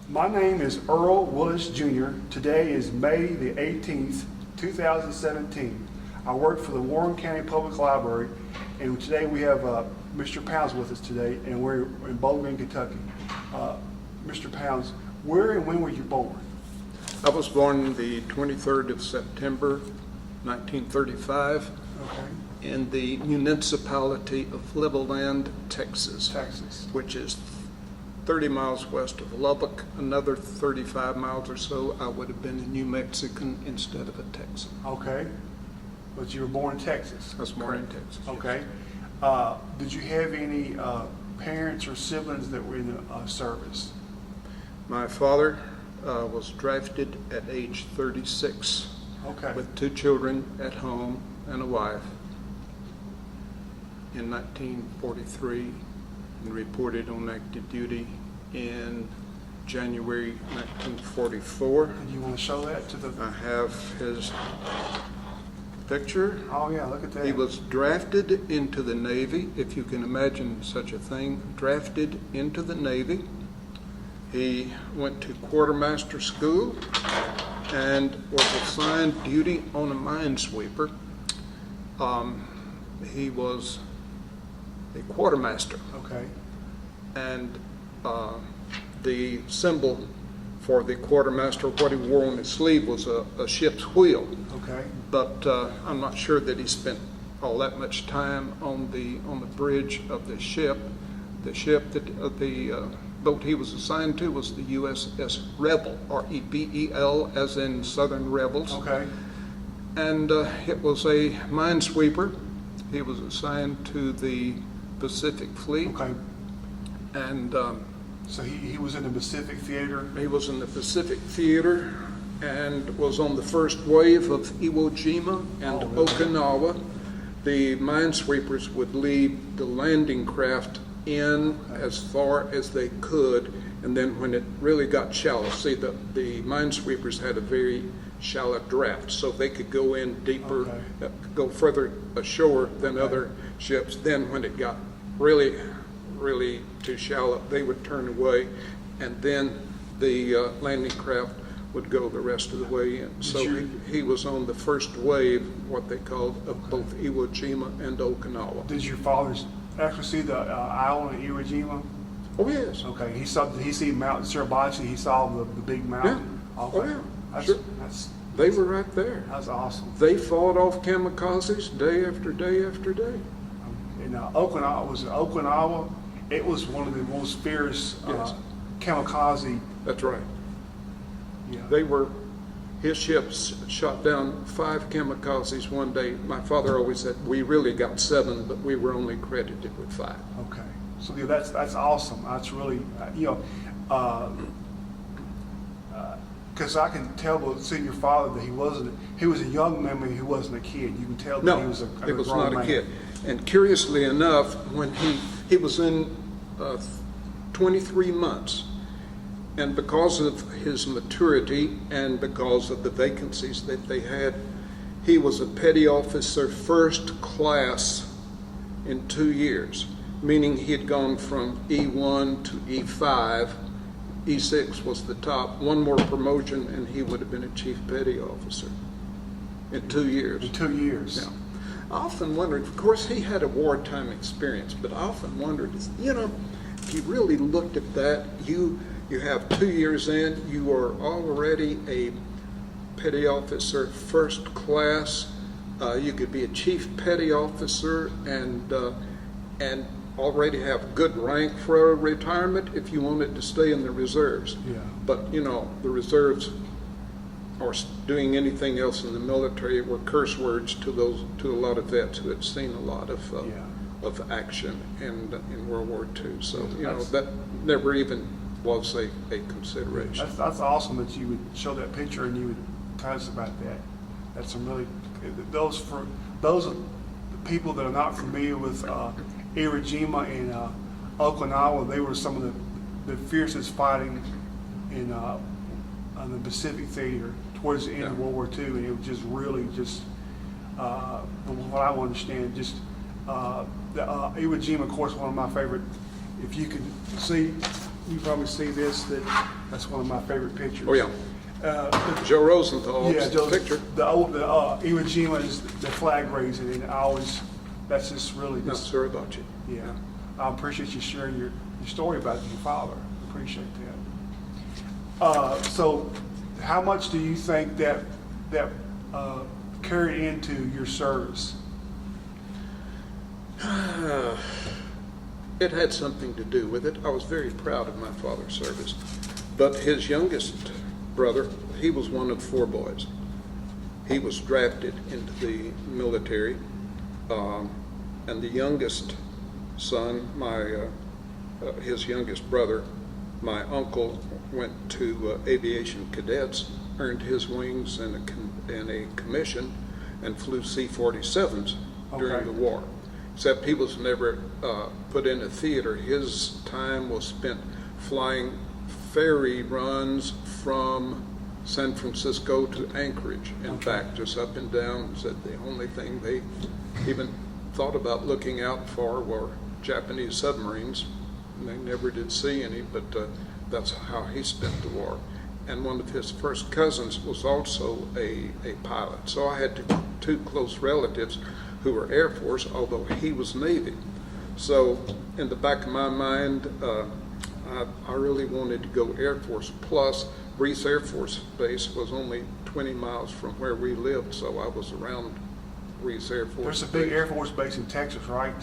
My name is Earl Willis Jr. Today is May the 18th, 2017. I work for the Warren County Public Library, and today we have Mr. Pounds with us today, and we're in Bowling Green, Kentucky. Mr. Pounds, where and when were you born? I was born the 23rd of September, 1935, Okay. in the municipality of Levelland, Texas, Texas. which is 30 miles west of Lubbock. Another 35 miles or so, I would have been a New Mexican instead of a Texan. Okay. But you were born in Texas. I was born in Texas. yes. Okay. Did you have any parents or siblings that were in the service? My father was drafted at age 36 Okay. with 2 children at home and a wife in 1943 and reported on active duty in January 1944. And you want to show that to the... I have his picture. Oh, yeah, look at that. He was drafted into the Navy, if you can imagine such a thing, drafted into the Navy. He went to Quartermaster school and was assigned duty on a minesweeper. He was a quartermaster, Okay. and the symbol for the quartermaster, what he wore on his sleeve, was a ship's wheel. Okay. But I'm not sure that he spent all that much time on the bridge of the ship. The ship that the boat he was assigned to was the USS Rebel, R-E-B-E-L, as in Southern Rebels. Okay. And it was a minesweeper. He was assigned to the Pacific Fleet, Okay. and So he was in the Pacific Theater. he was in the Pacific Theater and was on the first wave of Iwo Jima and Oh, really? Okinawa. The minesweepers would lead the landing craft in as far as they could, and then when it really got shallow, see, the minesweepers had a very shallow draft, so they could go in deeper, Okay. go further ashore than Okay. other ships. Then when it got really too shallow, they would turn away, and then the landing craft would go the rest of the way in. So he was on the first wave, what they called, of both Iwo Jima and Okinawa. Did your father actually see the island of Iwo Jima? Oh, yes. Okay. Did he see Mount Suribachi? He saw the big mountain? Yeah. Okay. Oh, yeah. That's, Sure. that's, They were right there. that's awesome. They fought off kamikazes day after day after day. And Okinawa, it was one of the most fierce Yes. kamikaze. That's right. Yeah. His ships shot down 5 kamikazes one day. My father always said, we really got 7, but we were only credited with 5. Okay. So yeah, that's awesome. That's really, because I can tell by seeing your father that he was a young man, but he wasn't a kid. You can tell that No, he was a he was grown not a man. kid. And curiously enough, when he was in 23 months, and because of his maturity and because of the vacancies that they had, he was a petty officer first class in 2 years, meaning he had gone from E1 to E5. E6 was the top. One more promotion and he would have been a chief petty officer in 2 years. In 2 years. Yeah. I often wondered, of course he had a wartime experience, but I often wondered, if you really looked at that, you have 2 years in, you are already a petty officer first class. You could be a chief petty officer and already have good rank for a retirement if you wanted to stay in the reserves. Yeah. But the reserves, or doing anything else in the military, were curse words to a lot of vets who had seen a lot of action in World War II. So that never even was a consideration. That's awesome that you would show that picture and you would tell us about that. That's some really those are the people that are not familiar with Iwo Jima and Okinawa. They were some of the fiercest fighting in on the Pacific Theater towards the end of World War II, and it was just really from what I understand, the Iwo Jima, of course, one of my favorite. If you can see you probably see this, that's one of my favorite pictures. Oh, yeah. Joe Rosenthal's Yeah, Joe's picture. The old, the Iwo Jima is the flag raising, and that's just really Not just, sure about you. yeah. I appreciate you sharing your story about your father. Appreciate that. So, how much do you think that carried into your service? It had something to do with it. I was very proud of my father's service. But his youngest brother, he was one of 4 boys. He was drafted into the military, and the youngest son, his youngest brother, my uncle, went to aviation cadets, earned his wings and a commission, and flew C-47s during the war. Except he was never put in a theater. His time was spent flying ferry runs from San Francisco to Anchorage and back, just up and down. Said the only thing they even thought about looking out for were Japanese submarines. And they never did see any, but that's how he spent the war. And one of his first cousins was also a pilot. So I had 2 close relatives who were Air Force, although he was Navy. So in the back of my mind, I really wanted to go Air Force. Plus, Reese Air Force Base was only 20 miles from where we lived, so I was around Reese Air Force There's a big Air Force base in Texas, right?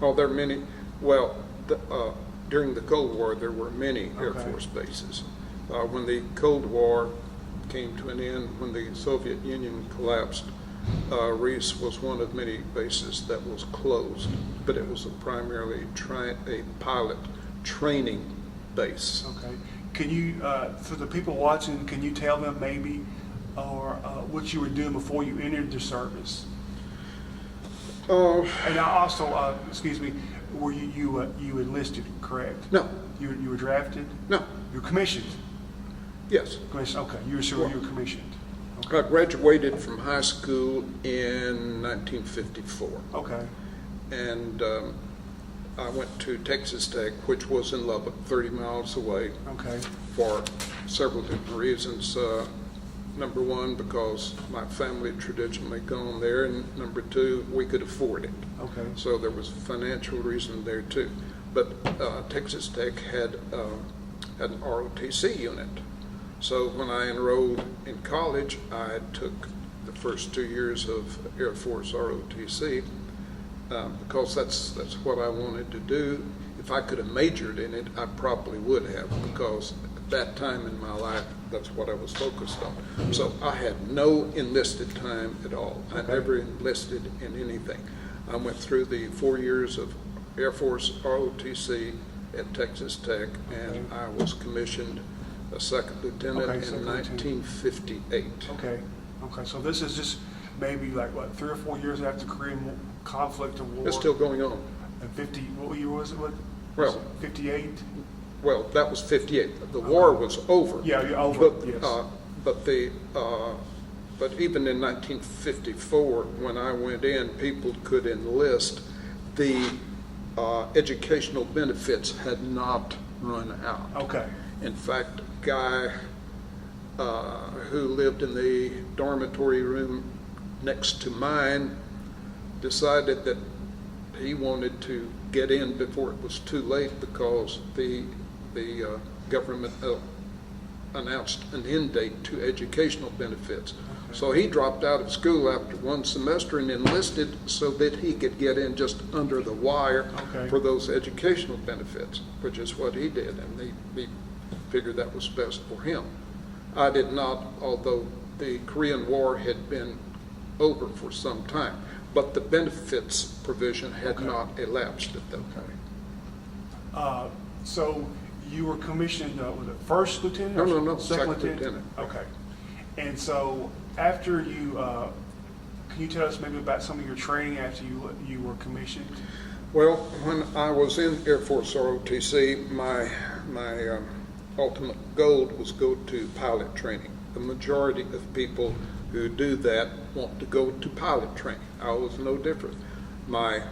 Oh, there are many. Well, during the Cold War, there were many Air Okay. Force bases. When the Cold War came to an end, when the Soviet Union collapsed, Reese was one of many bases that was closed, but it was primarily a pilot training base. Okay. Can you, for the people watching, can you tell them maybe, or what you were doing before you entered the service? And I also, excuse me, were you enlisted, correct? No. You were drafted? No. You were commissioned? Yes. Commissioned, okay. You were sure you were commissioned? I graduated from high school in 1954. Okay. And I went to Texas Tech, which was in Lubbock, 30 miles away, Okay. for several different reasons. Number 1, because my family had traditionally gone there, and number 2, we could afford it. Okay. So there was a financial reason there too. But Texas Tech had an ROTC unit. So when I enrolled in college, I took the first 2 years of Air Force ROTC because that's what I wanted to do. If I could have majored in it, I probably would have, because at that time in my life, that's what I was focused on. So I had no enlisted time at all. I never enlisted in anything. I went through the 4 years of Air Force ROTC at Texas Tech, and I was commissioned a second lieutenant in 1958. Okay. Okay. So this is just maybe like, what, 3 or 4 years after Korean conflict or war? It's still going on. And 50, what year was it? What? Well, 58? Well, that was 58. The war was over. Yeah, over, But, yes. but even in 1954, when I went in, people could enlist. The educational benefits had not run out. Okay. In fact, a guy who lived in the dormitory room next to mine decided that he wanted to get in before it was too late, because the government announced an end date to educational benefits. Okay. So he dropped out of school after 1 semester and enlisted so that he could get in just under the wire for those educational benefits, which is what he did, and he figured that was best for him. I did not, although the Korean War had been over for some time, but the benefits provision had not elapsed at that point. So you were commissioned, was it first lieutenant? No, second lieutenant. Okay. And so after you, can you tell us maybe about some of your training after you were commissioned? Well, when I was in Air Force ROTC, my ultimate goal was go to pilot training. The majority of people who do that want to go to pilot training. I was no different. My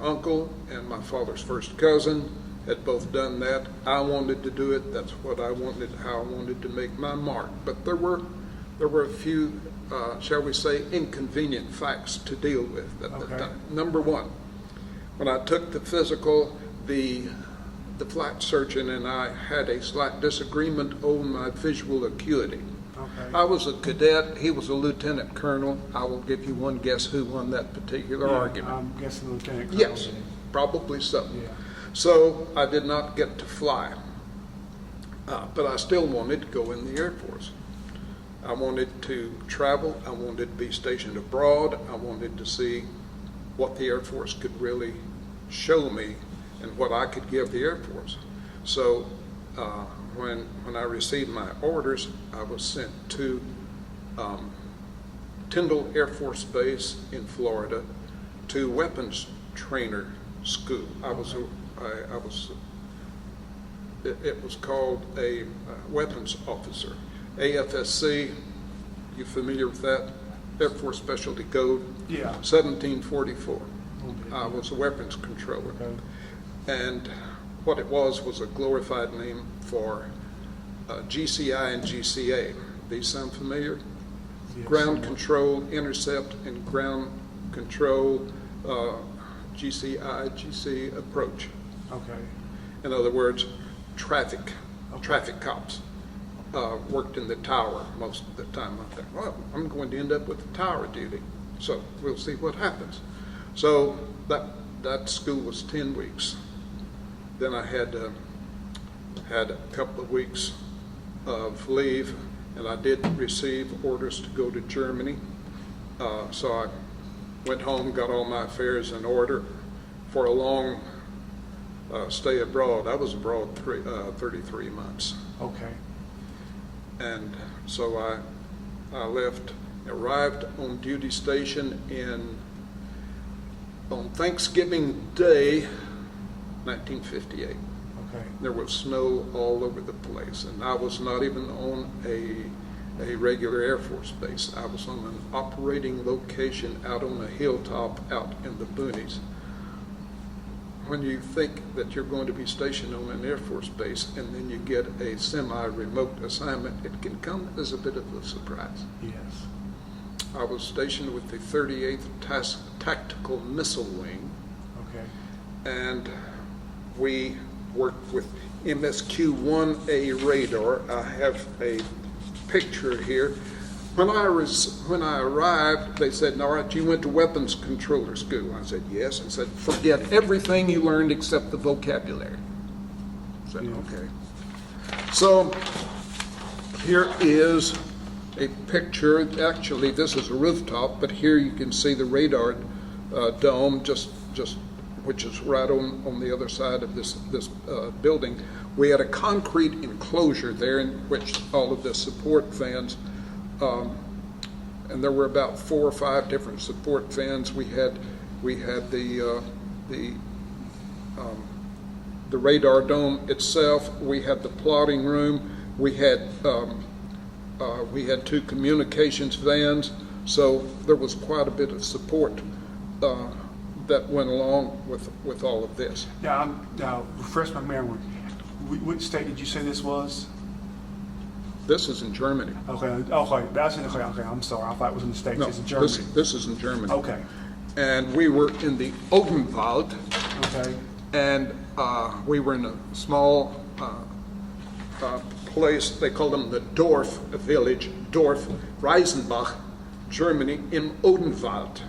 uncle and my father's first cousin had both done that. I wanted to do it. That's what I wanted, how I wanted to make my mark. But there were a few, shall we say, inconvenient facts to deal with at the time. Number one, when I took the physical, the flight surgeon and I had a slight disagreement on my visual acuity. Okay. I was a cadet, he was a lieutenant colonel. I will give you one guess who won that particular argument. I'm guessing Lieutenant Colonel. Yes, probably so. Yeah. So I did not get to fly, but I still wanted to go in the Air Force. I wanted to travel, I wanted to be stationed abroad, I wanted to see what the Air Force could really show me and what I could give the Air Force. So when I received my orders, I was sent to Tyndall Air Force Base in Florida to weapons trainer school. It was called a weapons officer. AFSC, you familiar with that? Air Force Specialty Code? Yeah. 1744. I was a weapons controller. Okay. And what it was a glorified name for GCI and GCA. These sound familiar? Yes. Ground control, intercept, and ground control, GCI, GC approach. Okay. In other words, traffic cops worked in the tower most of the time. I thought, well, I'm going to end up with tower duty, so we'll see what happens. So that school was 10 weeks. Then I had a couple of weeks of leave, and I did receive orders to go to Germany. So I went home, got all my affairs in order for a long stay abroad. I was abroad 33 months. Okay. And so I left, arrived on duty station on Thanksgiving Day, 1958. Okay. There was snow all over the place, and I was not even on a regular Air Force base. I was on an operating location out on a hilltop out in the boonies. When you think that you're going to be stationed on an Air Force base and then you get a semi-remote assignment, it can come as a bit of a surprise. Yes. I was stationed with the 38th Tactical Missile Wing, Okay. and we worked with MSQ-1A radar. I have a picture here. When I arrived, they said, all right, you went to weapons controller school. I said, yes. I said, forget everything you learned except the vocabulary. I said, Yeah. okay. So here is a picture. Actually, this is a rooftop, but here you can see the radar dome, just which is right on the other side of this building. We had a concrete enclosure there in which all of the support fans, and there were about 4 or 5 different support fans. We had the radar dome itself. We had the plotting room. We had 2 communications vans. So there was quite a bit of support that went along with all of this. Now, refresh my memory. Which state did you say this was? This is in Germany. Okay. That's in okay. I'm sorry. I thought it was in the States. No, It's in Germany. this is in Germany. Okay. And we were in the Odenwald, Okay. and we were in a small place. They call them the Dorf village, Dorf Reisenbach, Germany, in Odenwald.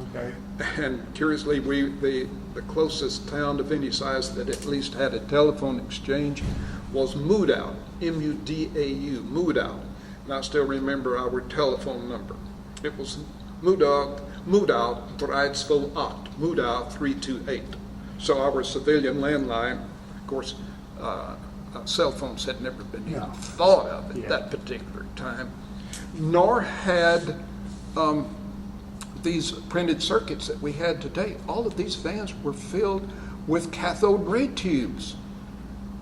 Okay. And curiously, the closest town of any size that at least had a telephone exchange was Mudau, M-U-D-A-U, Mudau. And I still remember our telephone number. It was Mudau 328, Mudau 328. So our civilian landline, of course, cell phones had never been even thought of at that particular time, nor had these printed circuits that we had today. All of these vans were filled with cathode ray tubes.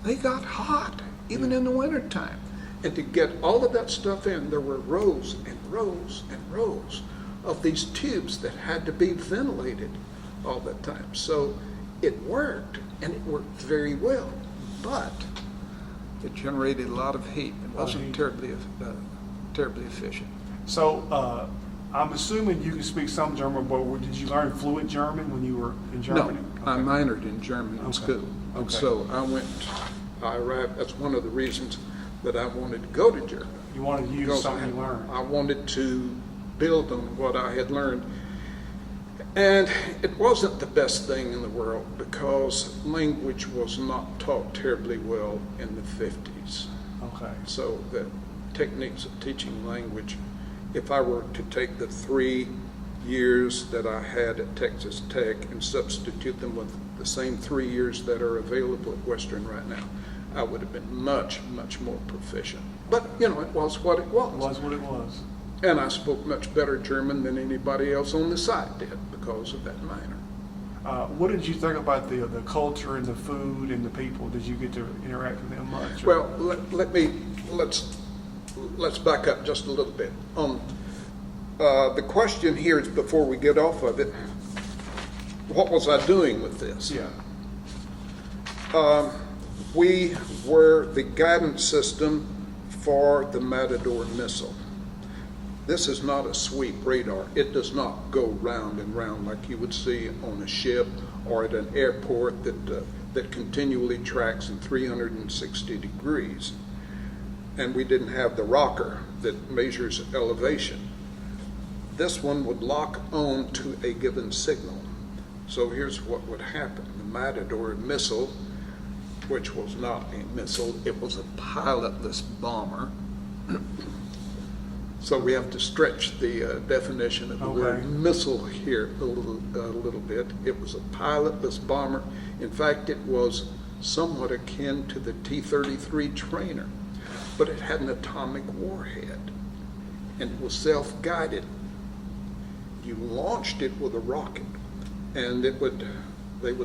They got hot, even in the wintertime. And to get all of that stuff in, there were rows and rows and rows of these tubes that had to be ventilated all the time. So it worked, and it worked very well, but it generated a lot of heat. It wasn't terribly efficient. So I'm assuming you can speak some German, but did you learn fluent German when you were in Germany? No, I minored in German in school. And so I arrived, that's one of the reasons that I wanted to go to Germany. You wanted to use Because something you learned. I wanted to build on what I had learned. And it wasn't the best thing in the world because language was not taught terribly well in the 50s. Okay. So the techniques of teaching language, if I were to take the 3 years that I had at Texas Tech and substitute them with the same 3 years that are available at Western right now, I would have been much, much more proficient. But, you know, it was what it was. It was what it was. And I spoke much better German than anybody else on the site did because of that minor. What did you think about the culture and the food and the people? Did you get to interact with them much? Well, let's back up just a little bit. The question here is, before we get off of it, what was I doing with this? Yeah. We were the guidance system for the Matador Missile. This is not a sweep radar. It does not go round and round like you would see on a ship or at an airport that continually tracks in 360 degrees. And we didn't have the rocker that measures elevation. This one would lock on to a given signal. So here's what would happen. The Matador Missile, which was not a missile, it was a pilotless bomber. So we have to stretch the definition of the word missile here a little bit. It was a pilotless bomber. In fact, it was somewhat akin to the T-33 trainer, but it had an atomic warhead, and it was self-guided. You launched it with a rocket, and they would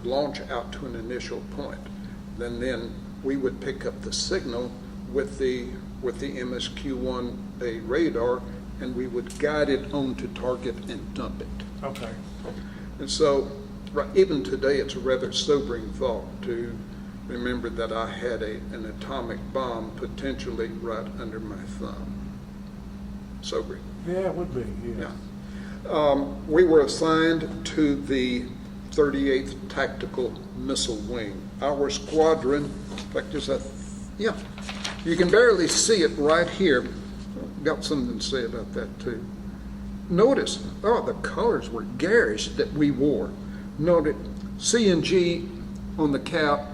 launch out to an initial point. Then we would pick up the signal with the MSQ-1A radar, and we would guide it onto target and dump it. Okay. And so, even today, it's a rather sobering thought to remember that I had an atomic bomb potentially right under my thumb. Sobering. Yeah, it would be. Yeah. We were assigned to the 38th Tactical Missile Wing. Our squadron, in fact, you can barely see it right here. Got something to say about that too. Notice, the colors were garish that we wore. Note C&G on the cap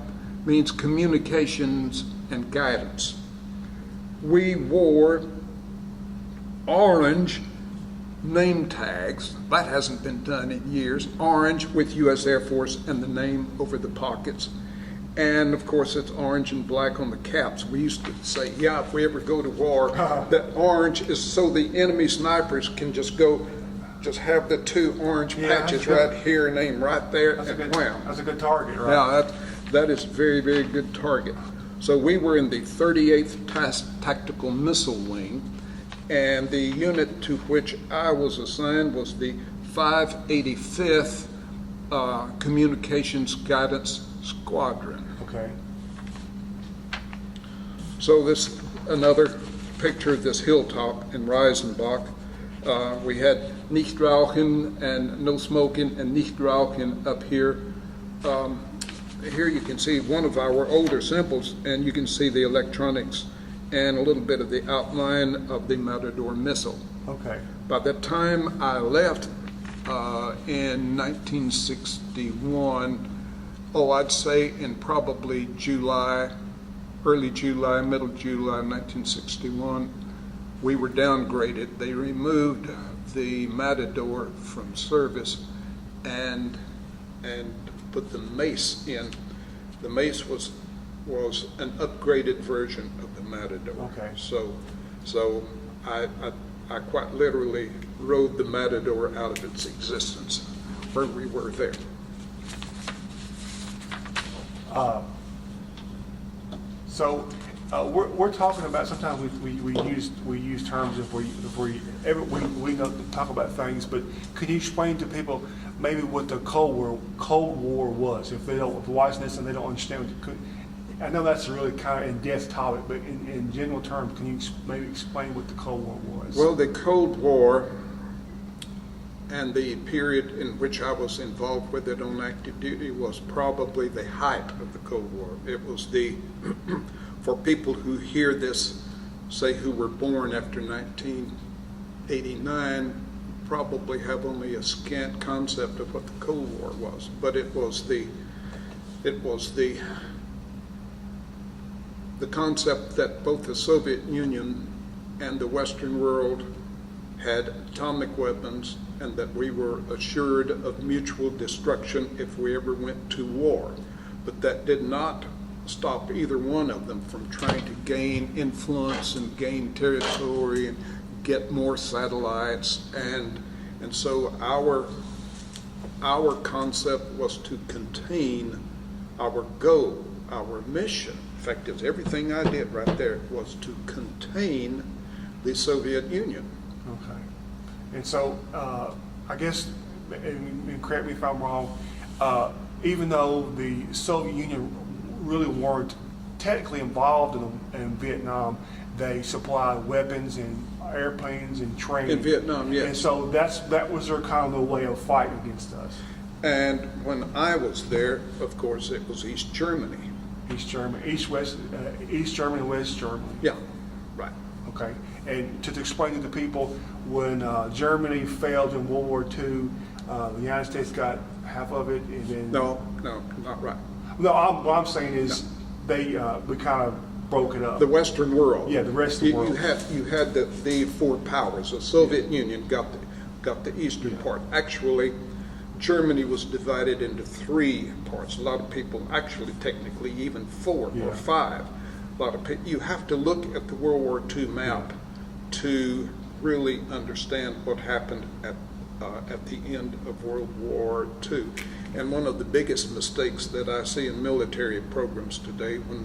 means communications and guidance. We wore orange name tags. That hasn't been done in years. Orange with U.S. Air Force and the name over the pockets. And of course, it's orange and black on the caps. We used to say, if we ever go to war, that orange is so the enemy snipers can just have the 2 orange patches right here and aim right there and wham. That's a good target, right? Yeah, that is a very, very good target. So we were in the 38th Tactical Missile Wing, and the unit to which I was assigned was the 585th Communications Guidance Squadron. Okay. So this another picture of this hilltop in Reisenbach. We had nicht rauchen and no smoking and nicht rauchen up here. Here you can see one of our older symbols, and you can see the electronics and a little bit of the outline of the Matador Missile. Okay. By the time I left in 1961, I'd say in probably July, early July, middle July 1961, we were downgraded. They removed the Matador from service and put the Mace in. The Mace was an upgraded version of the Matador. Okay. So I quite literally rode the Matador out of its existence where we were there. So We're talking about, sometimes we use terms if we know, talk about things, but could you explain to people maybe what the Cold War was, if they don't, if watching this and they don't understand what I know that's a really kind of in-depth topic, but in general terms, can you maybe explain what the Cold War was? Well, the Cold War and the period in which I was involved with it on active duty was probably the height of the Cold War. It was the, for people who hear this, say who were born after 1989, probably have only a scant concept of what the Cold War was. But it was the concept that both the Soviet Union and the Western world had atomic weapons, and that we were assured of mutual destruction if we ever went to war. But that did not stop either one of them from trying to gain influence and gain territory and get more satellites. And so our concept was to contain our goal, our mission. In fact, it was everything I did right there was to contain the Soviet Union. Okay. And so, I guess, and correct me if I'm wrong, even though the Soviet Union really weren't technically involved in Vietnam, they supplied weapons and airplanes and training. In Vietnam, yes. And so that was their kind of the way of fighting against us. And when I was there, of course, it was East Germany. East Germany, East Germany, and West Germany. Yeah, right. Okay, and to explain to the people, when Germany failed in World War II, the United States got half of it, and then No, not right. no. What I'm saying is we kind of broke it up. The Western world. Yeah, the rest of the world. You had the four powers. The Soviet Union got the eastern part. Actually, Germany was divided into three parts. A lot of people, actually, technically, even four or five. A lot of people. You have to look at the World War II map to really understand what happened at the end of World War II. And one of the biggest mistakes that I see in military programs today, when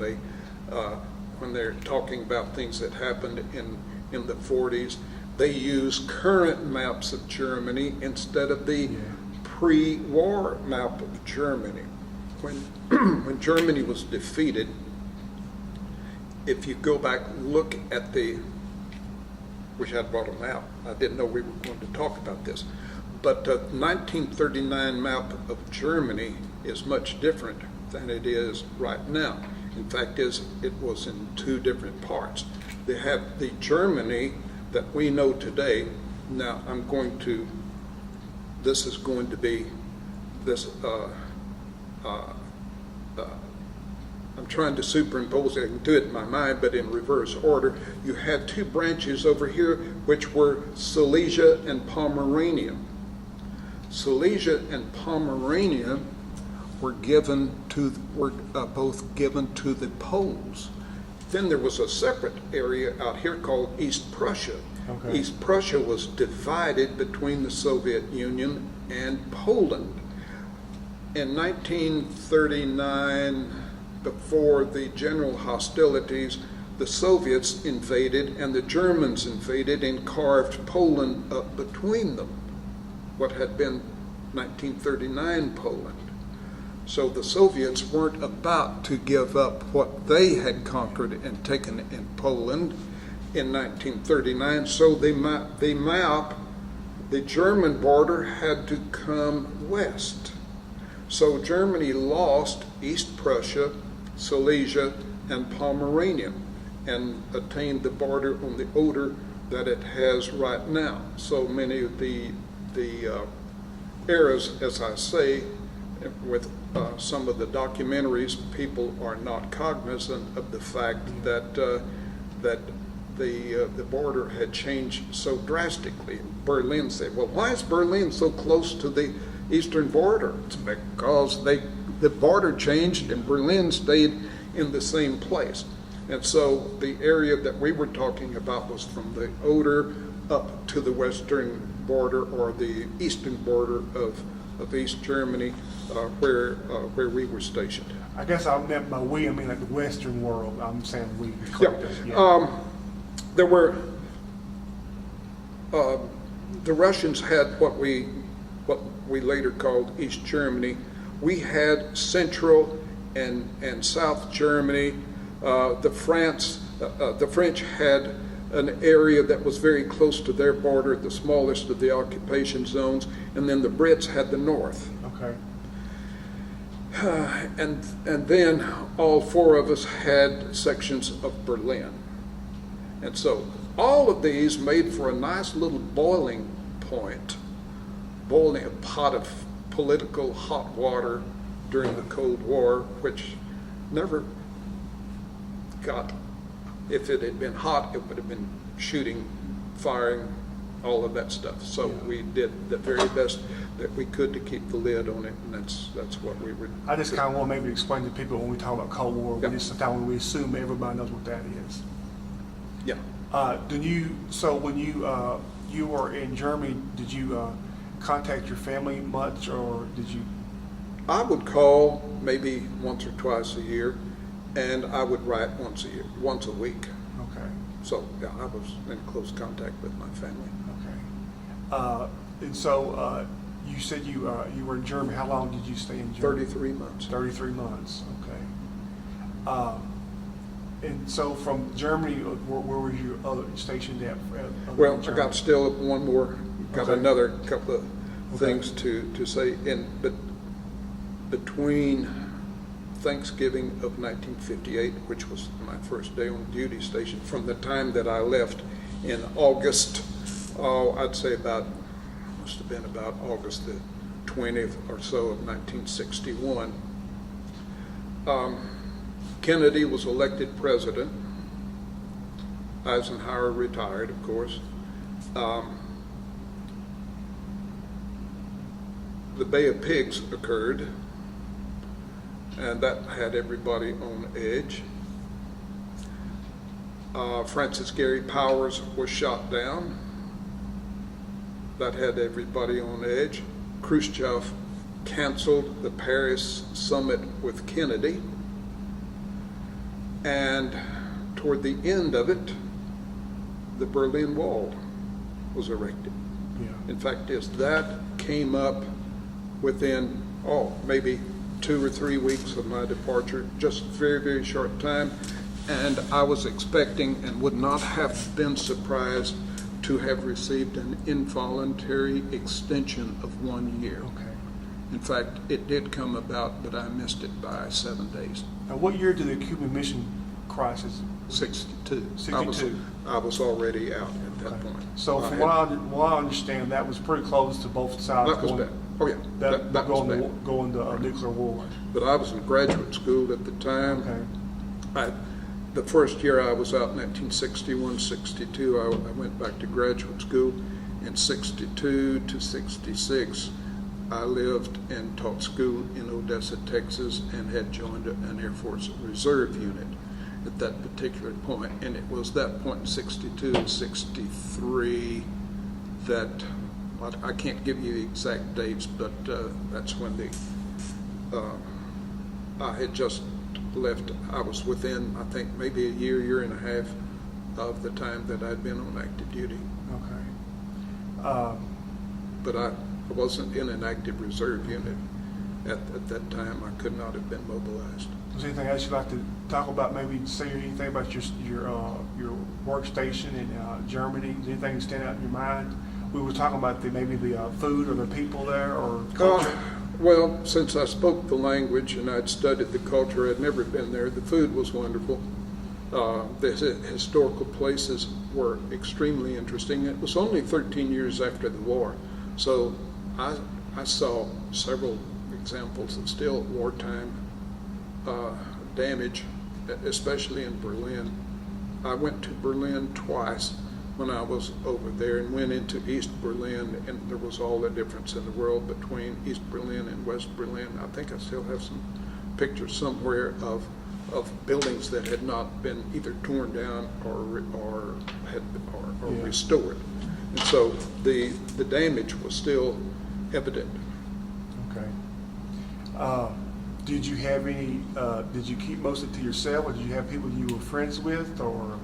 they're talking about things that happened in the 40s, they use current maps of Germany instead of the pre-war map of Germany. When Germany was defeated, if you go back, look at wish I'd brought a map. I didn't know we were going to talk about this. But the 1939 map of Germany is much different than it is right now. In fact, it was in two different parts. They have the Germany that we know today. Now, this is going to be this, I'm trying to superimpose it. I can do it in my mind, but in reverse order. You had two branches over here, which were Silesia and Pomerania. Silesia and Pomerania were both given to the Poles. Then there was a separate area out here called East Prussia. Okay. East Prussia was divided between the Soviet Union and Poland. In 1939, before the general hostilities, the Soviets invaded and the Germans invaded and carved Poland up between them, what had been 1939 Poland. So the Soviets weren't about to give up what they had conquered and taken in Poland in 1939, so the German border had to come west. So Germany lost East Prussia, Silesia, and Pomerania, and attained the border on the Oder that it has right now. So many of the eras, as I say, with some of the documentaries, people are not cognizant of the fact that the border had changed so drastically. Berlin said, well, why is Berlin so close to the eastern border? It's because the border changed and Berlin stayed in the same place. And so the area that we were talking about was from the Oder up to the western border or the eastern border of of East Germany, where we were stationed. I guess I meant by we, I mean like the Western world. I'm saying we. Yeah. There were the Russians had what we later called East Germany. We had Central and South Germany. The French had an area that was very close to their border, the smallest of the occupation zones, and then the Brits had the North. Okay. And then all four of us had sections of Berlin. And so all of these made for a nice little boiling point, boiling a pot of political hot water during the Cold War, which never got, if it had been hot, it would have been shooting, firing, all of that stuff. So we did the very best that we could to keep the lid on it, and that's what we were. I just kind of want maybe to explain to people when we talk about Cold War, Yeah. we just sometimes we assume everybody knows what that is. Yeah. So when you were in Germany, did you contact your family much, or did you? I would call maybe once or twice a year, and I would write once a week. Okay. So yeah, I was in close contact with my family. Okay. And so you said you were in Germany. How long did you stay in Germany? 33 months. 33 months. Okay. And so from Germany, where were you stationed at? Well, I got still one more, got Okay. another couple of Okay. things to say. But between Thanksgiving of 1958, which was my first day on duty station, from the time that I left in August, I'd say must have been about August the 20th or so of 1961. Kennedy was elected president. Eisenhower retired, of course. The Bay of Pigs occurred, and that had everybody on edge. Francis Gary Powers was shot down. That had everybody on edge. Khrushchev canceled the Paris summit with Kennedy. And toward the end of it, the Berlin Wall was erected. Yeah. In fact, that came up within, maybe 2 or 3 weeks of my departure, just very, very short time. And I was expecting and would not have been surprised to have received an involuntary extension of 1 year. Okay. In fact, it did come about, but I missed it by 7 days. Now, what year did the Cuban Missile Crisis? 62. 62. I was already out at that Okay. point. So from what I understand, that was pretty close to both sides That was bad. Oh yeah, that was bad. going to nuclear war. But I was in graduate school at the time. Okay. The first year I was out in 1961, 62, I went back to graduate school. In 62 to 66, I lived and taught school in Odessa, Texas, and had joined an Air Force Reserve unit at that particular point. And it was that point in 62 and 63 that, I can't give you the exact dates, but that's when I had just left. I was within, I think, maybe a year and a half of the time that I'd been on active duty. Okay. But I wasn't in an active reserve unit at that time. I could not have been mobilized. Was there anything else you'd like to talk about? Maybe say anything about your workstation in Germany? Is anything stand out in your mind? We were talking about maybe the food or the people there or culture. Well, since I spoke the language and I'd studied the culture, I'd never been there. The food was wonderful. The historical places were extremely interesting. It was only 13 years after the war, so I saw several examples of still wartime damage, especially in Berlin. I went to Berlin twice when I was over there and went into East Berlin, and there was all the difference in the world between East Berlin and West Berlin. I think I still have some pictures somewhere of buildings that had not been either torn down or restored. And so the damage was still evident. Did you have any, did you keep most of it to yourself, or did you have people you were friends with, or?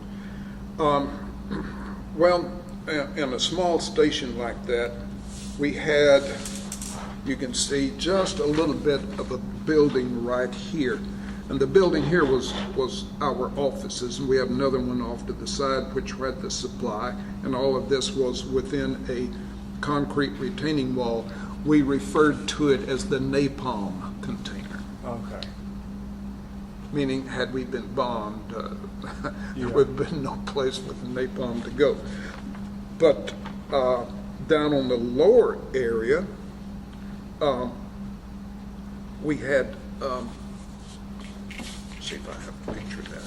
Well, in a small station like that, we had, you can see just a little bit of a building right here. And the building here was our offices, and we have another one off to the side which had the supply, and all of this was within a concrete retaining wall. We referred to it as the napalm container. Okay. Meaning, had we been bombed, Yeah. there would have been no place for the napalm to go. But down on the lower area, we had, see if I have a picture of that.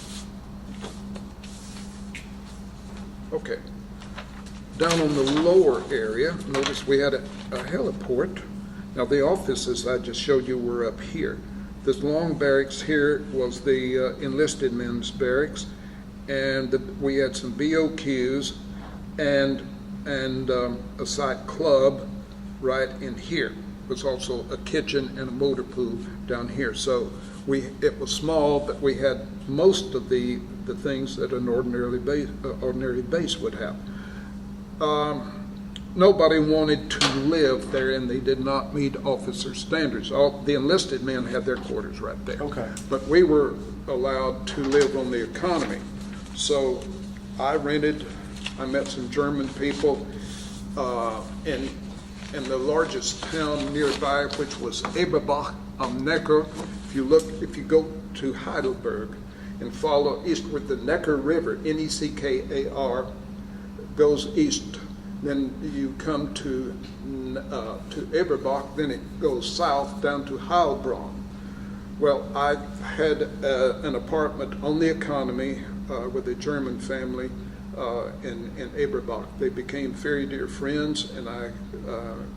Okay. Down on the lower area, notice we had a heliport. Now, the offices I just showed you were up here. This long barracks here was the enlisted men's barracks, and we had some BOQs and a site club right in here. There was also a kitchen and a motor pool down here. So it was small, but we had most of the things that an ordinary base would have. Nobody wanted to live there, and they did not meet officer standards. All the enlisted men had their quarters right there. Okay. But we were allowed to live on the economy. So I met some German people in the largest town nearby, which was Eberbach am Neckar. If you go to Heidelberg and follow eastward, the Neckar River, Neckar, goes east. Then you come to Eberbach, then it goes south down to Heilbronn. Well, I had an apartment on the economy with a German family in Eberbach. They became very dear friends, and I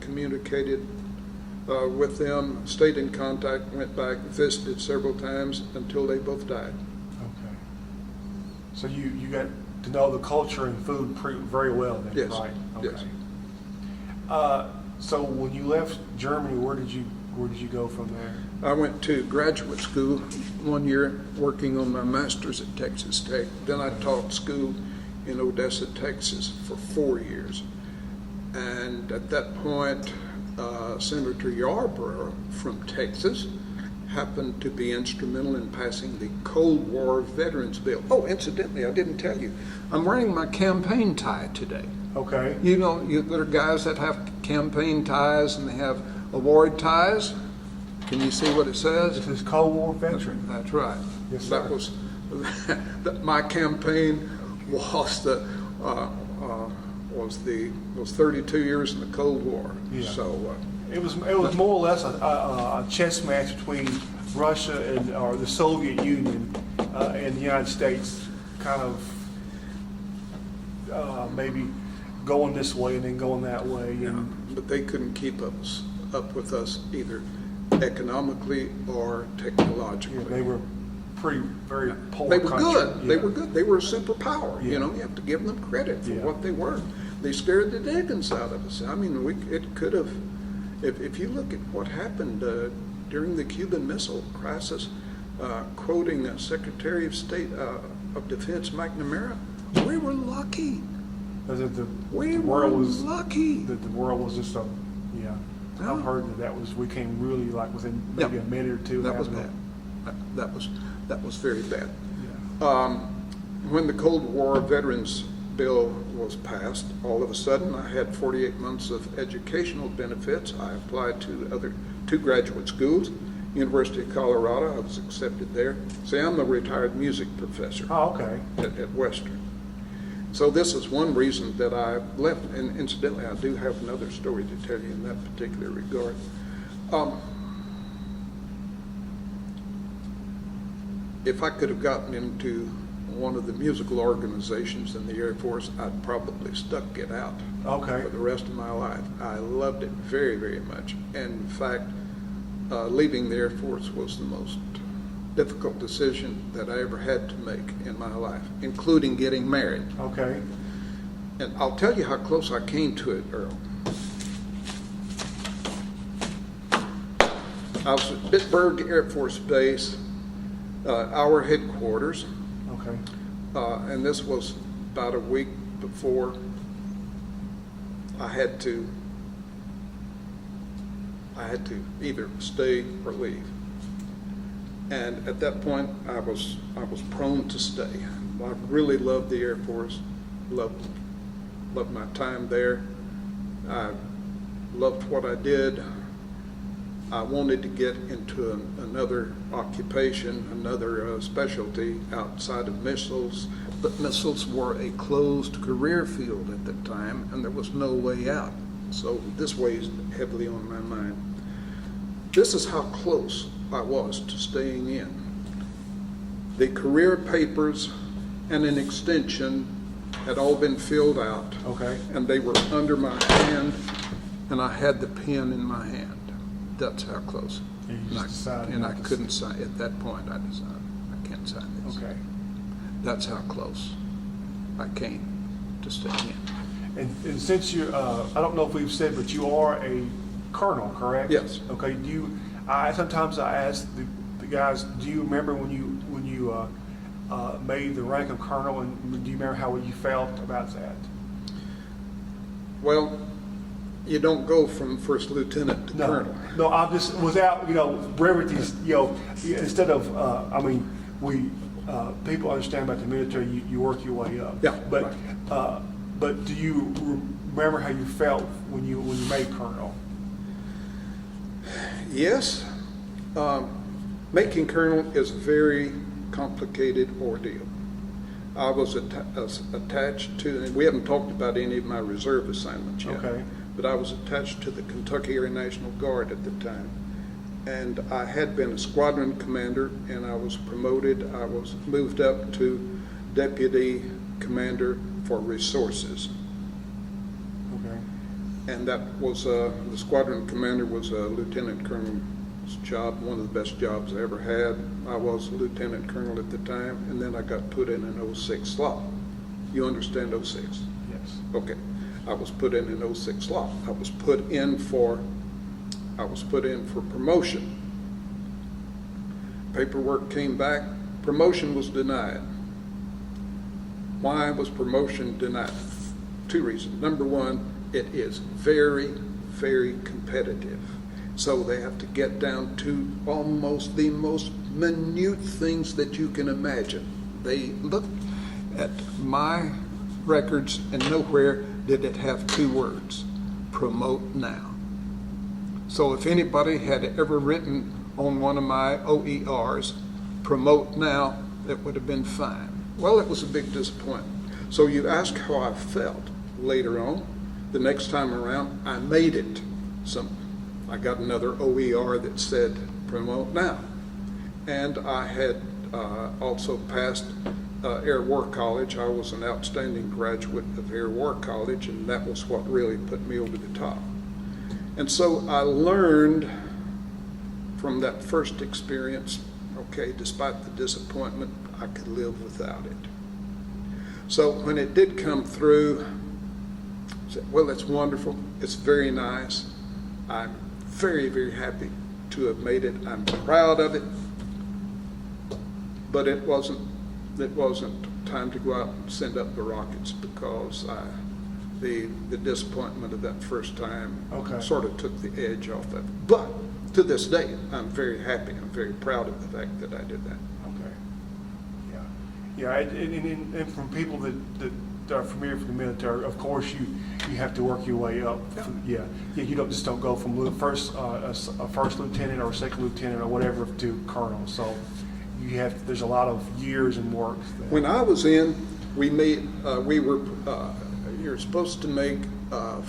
communicated with them, stayed in contact, went back, visited several times until they both died. Okay. So you got to know the culture and food very well then, Yes. right? Yes. So when you left Germany, where did you go from there? I went to graduate school 1 year working on my master's at Texas Tech. Then I taught school in Odessa, Texas for 4 years. And at that point, Senator Yarborough from Texas happened to be instrumental in passing the Cold War Veterans Bill. Oh, incidentally, I didn't tell you, I'm wearing my campaign tie today. Okay. You know, there are guys that have campaign ties and they have award ties. Can you see what it says? This is Cold War veteran. That's right. Yes, sir. That was my campaign was was 32 years in the Cold War. Yeah. So It was more or less a chess match between Russia or the Soviet Union and the United States, kind of maybe going this way and then going that way. And but they couldn't keep up with us either economically or technologically. they were very poor. They were country. good. Yeah. They were good. They were a superpower. Yeah. You know, you have to give them credit for Yeah. what they were. They scared the dickens out of us. I mean, it could have. If you look at what happened during the Cuban Missile Crisis, quoting Secretary of State of Defense McNamara, we were lucky. The We world were was lucky. the world was just a yeah. Yeah. I've heard that we came really like within maybe a minute or two. That was having bad. That was very bad. Yeah. When the Cold War Veterans Bill was passed, all of a sudden I had 48 months of educational benefits. I applied to two graduate schools, University of Colorado. I was accepted there. See, I'm a retired music professor Oh, okay. at Western. So this is one reason that I left. And incidentally, I do have another story to tell you in that particular regard. If I could have gotten into one of the musical organizations in the Air Force, I'd probably stuck it out Okay. for the rest of my life. I loved it very, very much. And in fact, leaving the Air Force was the most difficult decision that I ever had to make in my life, including getting married. Okay. And I'll tell you how close I came to it, Earl. I was at Bitburg Air Force Base, our headquarters, Okay. and this was about a week before I had to either stay or leave. And at that point, I was prone to stay. I really loved the Air Force, loved my time there. I loved what I did. I wanted to get into another occupation, another specialty outside of missiles, but missiles were a closed career field at the time, and there was no way out. So this weighs heavily on my mind. This is how close I was to staying in. The career papers and an extension had all been filled out. Okay. And they were under my hand, and I had the pen in my hand. That's how close. And you just decided And I not to couldn't sign. At that point, I decided I can't sign this. Okay. That's how close I came to staying in. And since you, I don't know if we've said, but you are a colonel, correct? Yes. Okay. Sometimes I ask the guys, do you remember when you made the rank of colonel, and do you remember how you felt about that? Well, you don't go from first lieutenant to colonel. No, I'm just, without, brevity, instead of, people understand about the military, you work your way up. Yeah, But, but do you remember how you felt when you made colonel? Yes. Making colonel is a very complicated ordeal. I was attached to, and we haven't talked about any of my reserve assignments yet. Okay. But I was attached to the Kentucky Air National Guard at the time. And I had been a squadron commander, and I was promoted. I was moved up to deputy commander for resources. Okay. And that was, the squadron commander was a lieutenant colonel's job, one of the best jobs I ever had. I was a lieutenant colonel at the time, and then I got put in an 06 slot. You understand 06? Yes. Okay. I was put in an 06 slot. I was put in for promotion. Paperwork came back. Promotion was denied. Why was promotion denied? Two reasons. Number one, it is very, very competitive. So they have to get down to almost the most minute things that you can imagine. They looked at my records, and nowhere did it have two words: promote now. So if anybody had ever written on one of my OERs, promote now, it would have been fine. Well, it was a big disappointment. So you ask how I felt later on. The next time around, I made it. I got another OER that said promote now. And I had also passed Air War College. I was an outstanding graduate of Air War College, and that was what really put me over the top. And so I learned from that first experience, okay, despite the disappointment, I could live without it. So when it did come through, I said, well, it's wonderful. It's very nice. I'm very, very happy to have made it. I'm proud of it. But it wasn't time to go out and send up the rockets, because the disappointment of that first time sort of took the edge off of it. But to this day, I'm very happy. I'm very proud of the fact that I did that. Okay. Yeah. And from people that are familiar with the military, of course you have to work your way up. Yeah. You don't go from a first lieutenant or a second lieutenant or whatever to colonel. So there's a lot of years and work. When I was in, you're supposed to make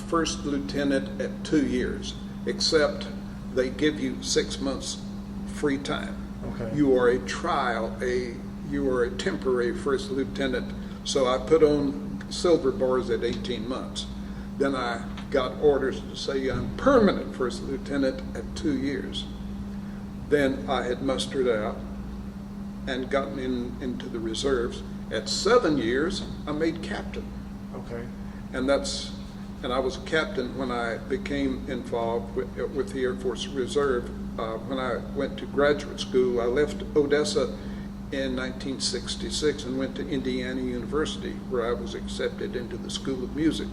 first lieutenant at 2 years, except they give you 6 months free time. Okay. You are you are a temporary first lieutenant. So I put on silver bars at 18 months. Then I got orders to say I'm permanent first lieutenant at 2 years. Then I had mustered out and gotten into the reserves. At 7 years, I made captain. Okay. And I was a captain when I became involved with the Air Force Reserve when I went to graduate school, I left Odessa in 1966 and went to Indiana University, where I was accepted into the School of Music.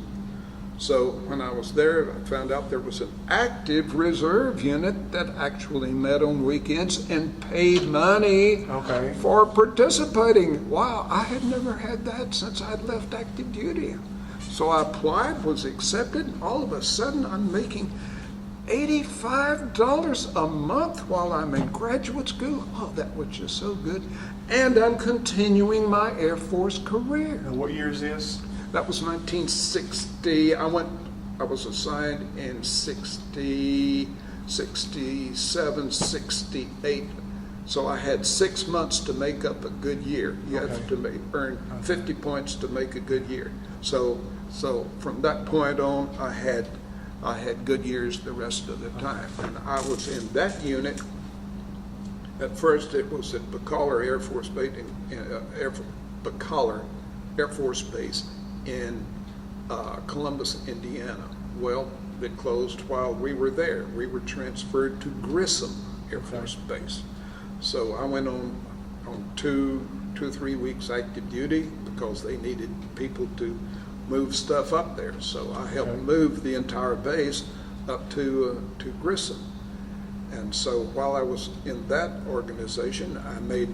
So when I was there, I found out there was an active reserve unit that actually met on weekends and paid money Okay. for participating. Wow, I had never had that since I'd left active duty. So I applied, was accepted, and all of a sudden I'm making $85 a month while I'm in graduate school. Oh, that was just so good. And I'm continuing my Air Force career. And what year is this? That was 1960. I was assigned in 60, 67, 68. So I had 6 months to make up a good year. You have Okay. to earn 50 points to make a good year. So from that point on, I had good years the rest of the time. And I was in that unit. At first, it was at Bacollar Air Force Base Bacollar Air Force Base in Columbus, Indiana. Well, it closed while we were there. We were transferred to Grissom Air Force Base. So I went on 2 or 3 weeks active duty because they needed people to move stuff up there. So I helped Okay. move the entire base up to Grissom. And so while I was in that organization, I made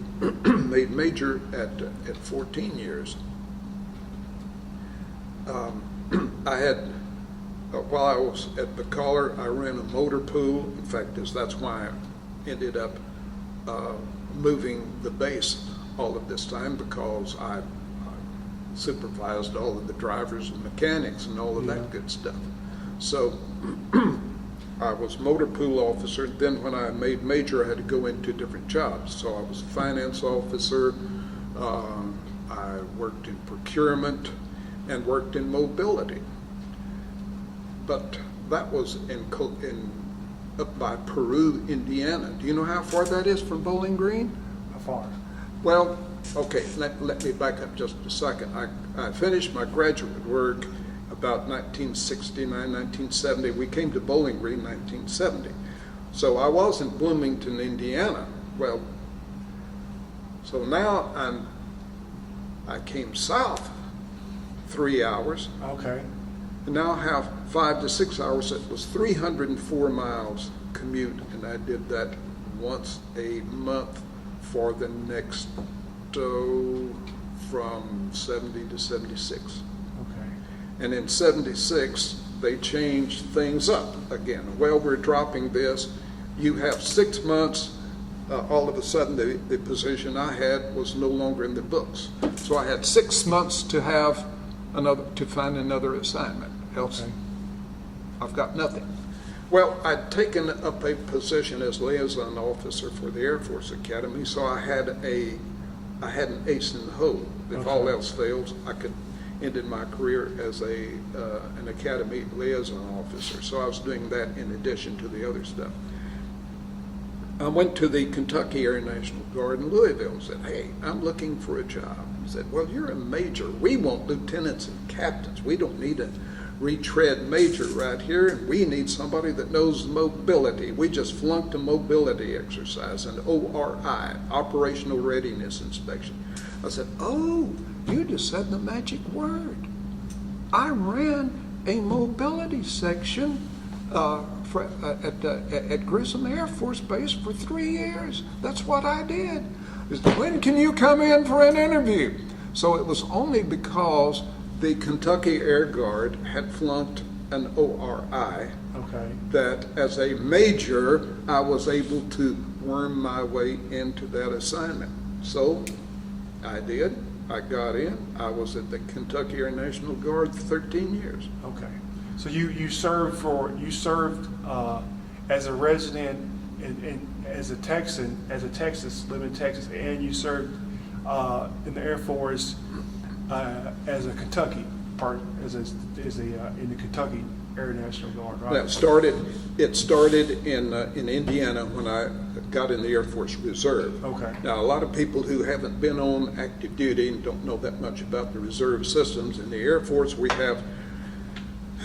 made major at 14 years. I had, while I was at Bacollar, I ran a motor pool. In fact, that's why I ended up moving the base all of this time, because I supervised all of the drivers and mechanics and all of that good stuff. So I was motor pool officer. Then when I made major, I had to go into different jobs. So I was a finance officer. I worked in procurement and worked in mobility. But that was up by Peru, Indiana. Do you know how far that is from Bowling Green? How far? Well, okay, let me back up just a second. I finished my graduate work about 1969, 1970. We came to Bowling Green 1970. So I was in Bloomington, Indiana. Well, so now I came south 3 hours, Okay. and now I have 5 to 6 hours. It was 304 miles commute, and I did that once a month for the next, from 70 to 76. Okay. And in 76, they changed things up again. Well, we're dropping this. You have 6 months. All of a sudden, the position I had was no longer in the books. So I had 6 months to find another assignment. Else, Okay. I've got nothing. Well, I'd taken up a position as liaison officer for the Air Force Academy, so I had an ace in the hole. If all Okay. else fails, I could end my career as an academy liaison officer. So I was doing that in addition to the other stuff. I went to the Kentucky Air National Guard in Louisville and said, "Hey, I'm looking for a job." He said, "Well, you're a major. We want lieutenants and captains. We don't need a retread major right here, and we need somebody that knows mobility. We just flunked a mobility exercise, an ORI, Operational Readiness Inspection." I said, "Oh, you just said the magic word. I ran a mobility section at Grissom Air Force Base for 3 years. That's what I did." He said, "When can you come in for an interview?" So it was only because the Kentucky Air Guard had flunked an ORI Okay. that as a major, I was able to worm my way into that assignment. So I did. I got in. I was at the Kentucky Air National Guard 13 years. Okay. So you served as a resident as a Texan, living in Texas, and you served in the Air Force as a Kentucky part, in the Kentucky Air National Guard, right? It started in Indiana when I got in the Air Force Reserve. Okay. Now, a lot of people who haven't been on active duty and don't know that much about the reserve systems, in the Air Force we have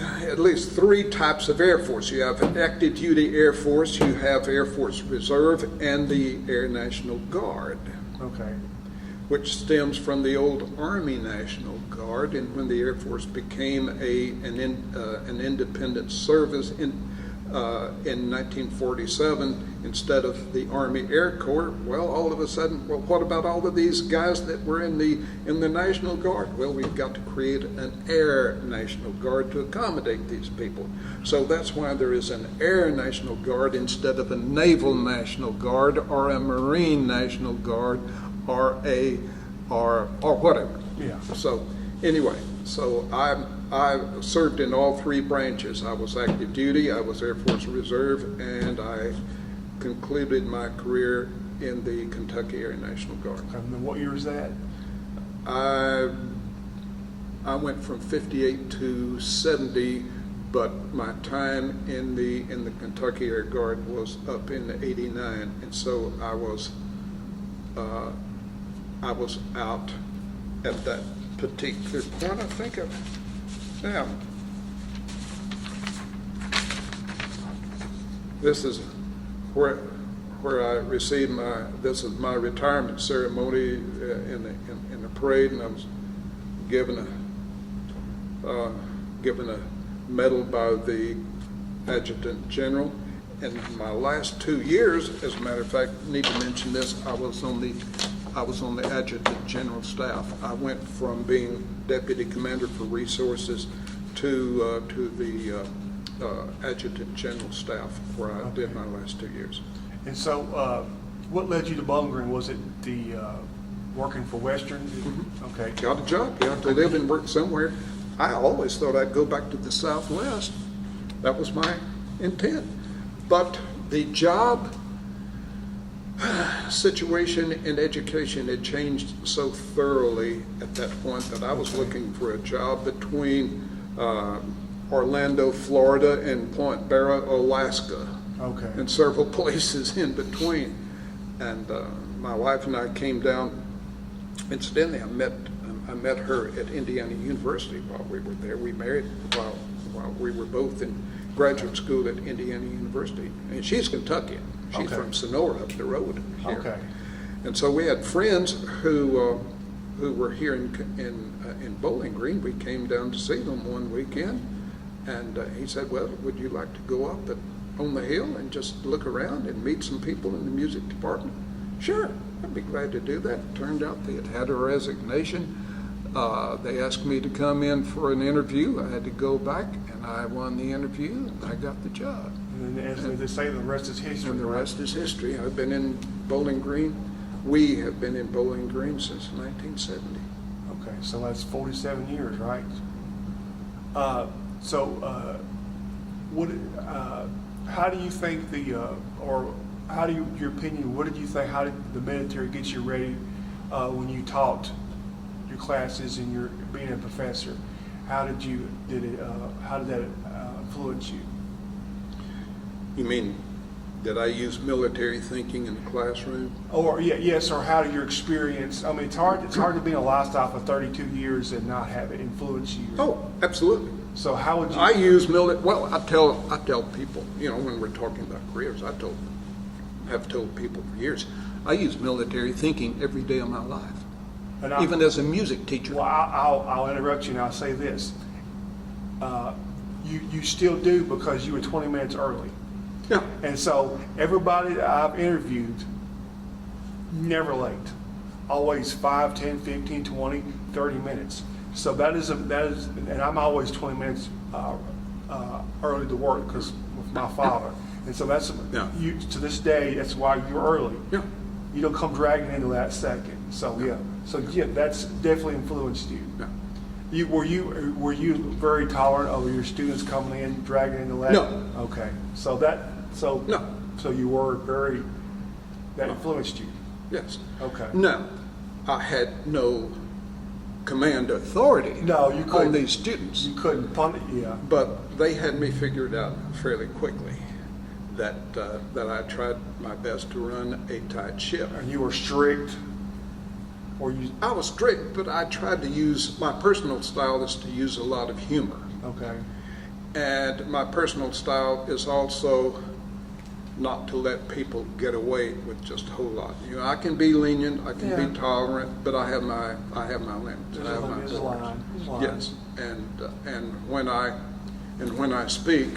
at least three types of Air Force. You have active duty Air Force, you have Air Force Reserve, and the Air National Guard, Okay. which stems from the old Army National Guard. And when the Air Force became an independent service in 1947, instead of the Army Air Corps, well, all of a sudden, well, what about all of these guys that were in the National Guard? Well, we've got to create an Air National Guard to accommodate these people. So that's why there is an Air National Guard instead of a Naval National Guard or a Marine National Guard or whatever. Yeah. So anyway, so I served in all three branches. I was active duty, I was Air Force Reserve, and I concluded my career in the Kentucky Air National Guard. And then what year is that? I went from 58 to 70, but my time in the Kentucky Air Guard was up in 89, and so I was out at that particular point. I think this is where I received this is my retirement ceremony in the parade, and I was given a medal by the Adjutant General. And my last 2 years, as a matter of fact, need to mention this, I was on the Adjutant General staff. I went from being Deputy Commander for Resources to the Adjutant General staff, where I did my last 2 years. And so, what led you to Bowling Green? Was it the working for Western? Mm-hmm. Okay. Got a job, you have to live and work somewhere. I always thought I'd go back to the Southwest. That was my intent. But the job situation in education had changed so thoroughly at that point that I was looking for a job between Orlando, Florida, and Point Barrow, Alaska, Okay. and several places in between. And my wife and I came down. Incidentally, I met her at Indiana University while we were there. We married while we were both in graduate school at Indiana University. And she's Kentuckian. She's Okay. from Sonora up the road here. Okay. And so we had friends who were here in Bowling Green. We came down to see them one weekend, and he said, "Well, would you like to go up on the hill and just look around and meet some people in the music department?" Sure, I'd be glad to do that. It turned out they had had a resignation. They asked me to come in for an interview. I had to go back, and I won the interview, and I got the job. And then, as they say, the rest is history. And the rest is history. I've been in Bowling Green. We have been in Bowling Green since 1970. Okay, so that's 47 years, right? How do you think your opinion, what did you think, how did the military get you ready when you taught your classes and you're being a professor? How did that influence you? You mean, did I use military thinking in the classroom? Or yes, or how did your experience, I mean, it's hard to be in a lifestyle for 32 years and not have it influence you. Oh, absolutely. So how would you? I use well, I tell people, when we're talking about careers, have told people for years, I use military thinking every day of my life, even as a music teacher. Well, I'll interrupt you and I'll say this. You still do, because you were 20 minutes early. Yeah. And so everybody that I've interviewed, never late. Always 5, 10, 15, 20, 30 minutes. So that is, and I'm always 20 minutes early to work because with my father. And so that's, you, to this day, that's why you're early. Yeah. You don't come dragging into that second. So that's definitely influenced you. Yeah. Were you very tolerant of your students coming in dragging into that? No. Okay. No. So you were very, that influenced you. Yes. Okay. No, I had no command authority No, you couldn't. on these students. You couldn't pun it, yeah. But they had me figured out fairly quickly that I tried my best to run a tight ship. And you were strict, or you? I was strict, but I tried to use, my personal style is to use a lot of humor. Okay. And my personal style is also not to let people get away with just a whole lot. You know, I can be lenient, I can be tolerant, but I have my limits. I have my There's a line. Yes, and when I speak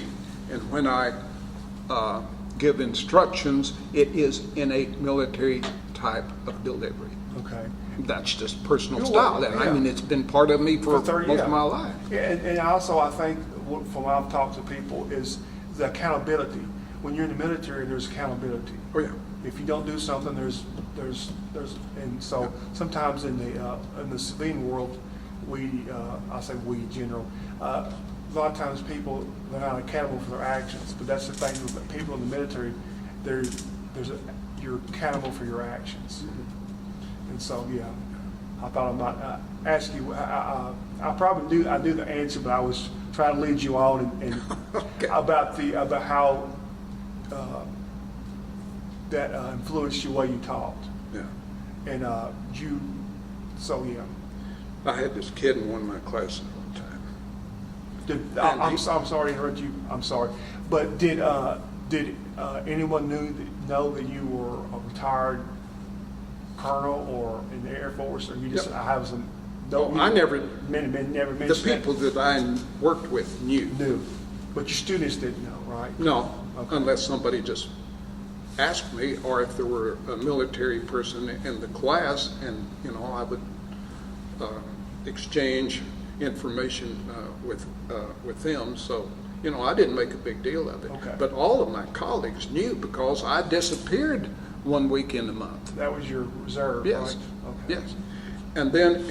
and when I give instructions, it is in a military type of delivery. Okay. That's just personal You're style. welcome, I yeah. mean, it's been part of me for 30 most of my life. Yeah, and also I think from what I've talked to people is the accountability. When you're in the military, there's accountability. Oh yeah. If you don't do something, there's, and so sometimes in the civilian world, I say we in general, a lot of times people, they're not accountable for their actions, but that's the thing with people in the military, you're accountable for your actions. And so, yeah, I thought I might ask you, I probably knew the answer, but I was trying to lead you on and Okay. about how that influenced the way you taught. Yeah. And so yeah. I had this kid in one of my classes one time. I'm sorry to interrupt you. I'm sorry, but did anyone know that you were a retired colonel or in the Air Force, or you just Yep. have some? Well, I never. Never mentioned The people that I worked with knew. But your students didn't know, right? No, Okay. unless somebody just asked me, or if there were a military person in the class, and you know, I would exchange information with them. So you know, I didn't make a big deal of it. Okay. But all of my colleagues knew because I disappeared 1 week in a month. That was your reserve, Yes. right? Okay. Yes. And then